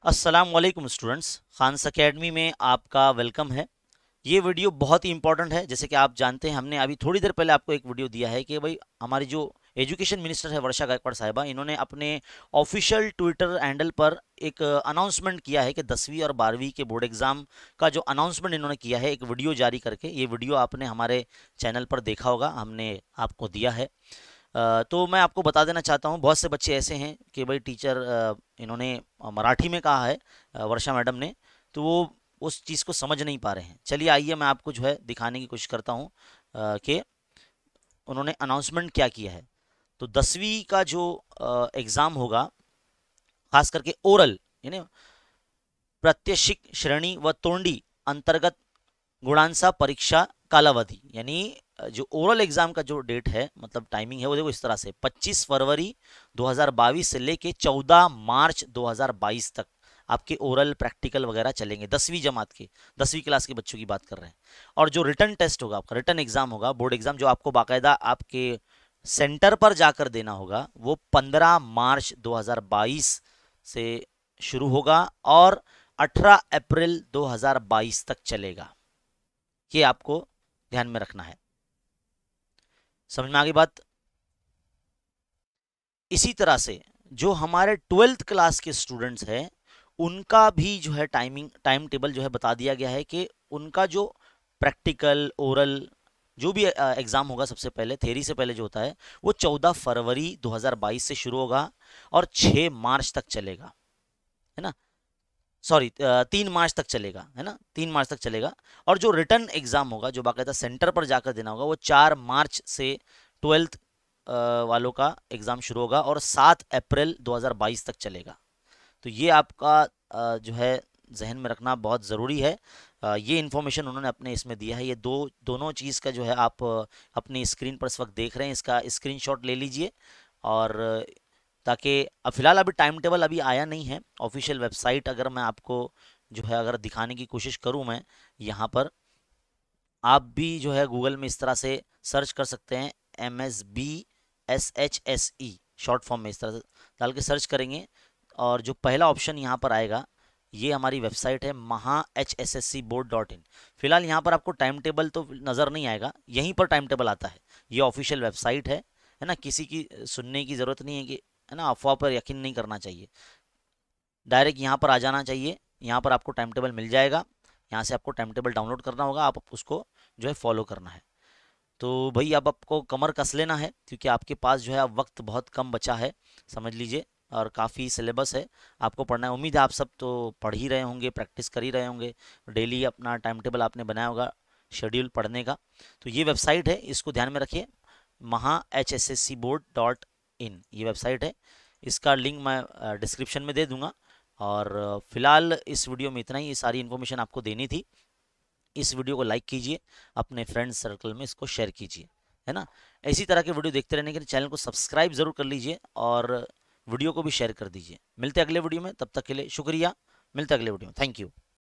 अस्सलाम वालेकुम students, Khans academy में आपका वेलकम है। ये वीडियो बहुत ही इंपॉर्टेंट है। जैसे कि आप जानते हैं, हमने अभी थोड़ी देर पहले आपको एक वीडियो दिया है कि भाई हमारी जो एजुकेशन मिनिस्टर है वर्षा गायकवाड़ साहिबा, इन्होंने अपने ऑफिशियल ट्विटर हैंडल पर एक अनाउंसमेंट किया है कि 10वीं और 12वीं के बोर्ड एग्ज़ाम का जो अनाउंसमेंट इन्होंने किया है, एक वीडियो जारी करके। ये वीडियो आपने हमारे चैनल पर देखा होगा, हमने आपको दिया है। तो मैं आपको बता देना चाहता हूँ, बहुत से बच्चे ऐसे हैं कि भाई टीचर इन्होंने मराठी में कहा है, वर्षा मैडम ने, तो वो उस चीज़ को समझ नहीं पा रहे हैं। चलिए आइए मैं आपको जो है दिखाने की कोशिश करता हूँ कि उन्होंने अनाउंसमेंट क्या किया है। तो 10वीं का जो एग्ज़ाम होगा, खास करके ओरल यानी प्रात्यक्षिक श्रेणी व तोंडी अंतर्गत गुणांसा परीक्षा कालावधि, यानी जो ओरल एग्जाम का जो डेट है, मतलब टाइमिंग है, वो देखो इस तरह से 25 फरवरी 2022 से लेके 14 मार्च 2022 तक आपके ओरल प्रैक्टिकल वगैरह चलेंगे। 10वीं जमात के 10वीं क्लास के बच्चों की बात कर रहे हैं। और जो रिटर्न टेस्ट होगा, आपका रिटर्न एग्जाम होगा, बोर्ड एग्जाम, जो आपको बाकायदा आपके सेंटर पर जाकर देना होगा, वो 15 मार्च 2022 से शुरू होगा और 18 अप्रैल 2022 तक चलेगा। ये आपको ध्यान में रखना है। समझ में आ गई बात? इसी तरह से जो हमारे 12th क्लास के स्टूडेंट्स हैं, उनका भी जो है टाइम टेबल जो है बता दिया गया है कि उनका जो प्रैक्टिकल ओरल जो भी एग्जाम होगा, सबसे पहले थ्योरी से पहले जो होता है, वो 14 फरवरी 2022 से शुरू होगा और 6 मार्च तक चलेगा, है ना। सॉरी, 3 मार्च तक चलेगा, है ना, 3 मार्च तक चलेगा। और जो रिटर्न एग्जाम होगा, जो बाकायदा सेंटर पर जाकर देना होगा, वो 4 मार्च से 12th वालों का एग्जाम शुरू होगा और 7 अप्रैल 2022 तक चलेगा। तो ये आपका जो है जहन में रखना बहुत ज़रूरी है। ये इन्फॉर्मेशन उन्होंने अपने इसमें दिया है। ये दोनों चीज़ का जो है आप अपनी स्क्रीन पर इस वक्त देख रहे हैं, इसका स्क्रीनशॉट ले लीजिए। और ताकि अब फिलहाल अभी टाइम टेबल अभी आया नहीं है ऑफिशियल वेबसाइट। अगर मैं आपको जो है अगर दिखाने की कोशिश करूं, मैं यहाँ पर, आप भी जो है गूगल में इस तरह से सर्च कर सकते हैं, MSBSHSE शॉर्ट फॉर्म में इस तरह से डाल के सर्च करेंगे, और जो पहला ऑप्शन यहाँ पर आएगा, ये हमारी वेबसाइट है maha.hsscboard.in। फिलहाल यहाँ पर आपको टाइम टेबल तो नज़र नहीं आएगा, यहीं पर टाइम टेबल आता है। ये ऑफिशियल वेबसाइट है ना। किसी की सुनने की ज़रूरत नहीं है कि, है ना, अफवाह पर यकीन नहीं करना चाहिए। डायरेक्ट यहाँ पर आ जाना चाहिए। यहाँ पर आपको टाइम टेबल मिल जाएगा। यहाँ से आपको टाइम टेबल डाउनलोड करना होगा, आप उसको जो है फॉलो करना है। तो भाई अब आपको कमर कस लेना है, क्योंकि आपके पास जो है अब वक्त बहुत कम बचा है, समझ लीजिए। और काफ़ी सिलेबस है आपको पढ़ना है। उम्मीद है आप सब तो पढ़ ही रहे होंगे, प्रैक्टिस कर ही रहे होंगे, डेली अपना टाइम टेबल आपने बनाया होगा, शेड्यूल पढ़ने का। तो ये वेबसाइट है, इसको ध्यान में रखिए, maha.hsscboard.in ये वेबसाइट है। इसका लिंक मैं डिस्क्रिप्शन में दे दूंगा। और फिलहाल इस वीडियो में इतना ही, ये सारी इन्फॉर्मेशन आपको देनी थी। इस वीडियो को लाइक कीजिए, अपने फ्रेंड्स सर्कल में इसको शेयर कीजिए, है ना। इसी तरह के वीडियो देखते रहने के लिए चैनल को सब्सक्राइब जरूर कर लीजिए और वीडियो को भी शेयर कर दीजिए। मिलते हैं अगले वीडियो में, तब तक के लिए शुक्रिया। मिलते हैं अगले वीडियो में। Thank you.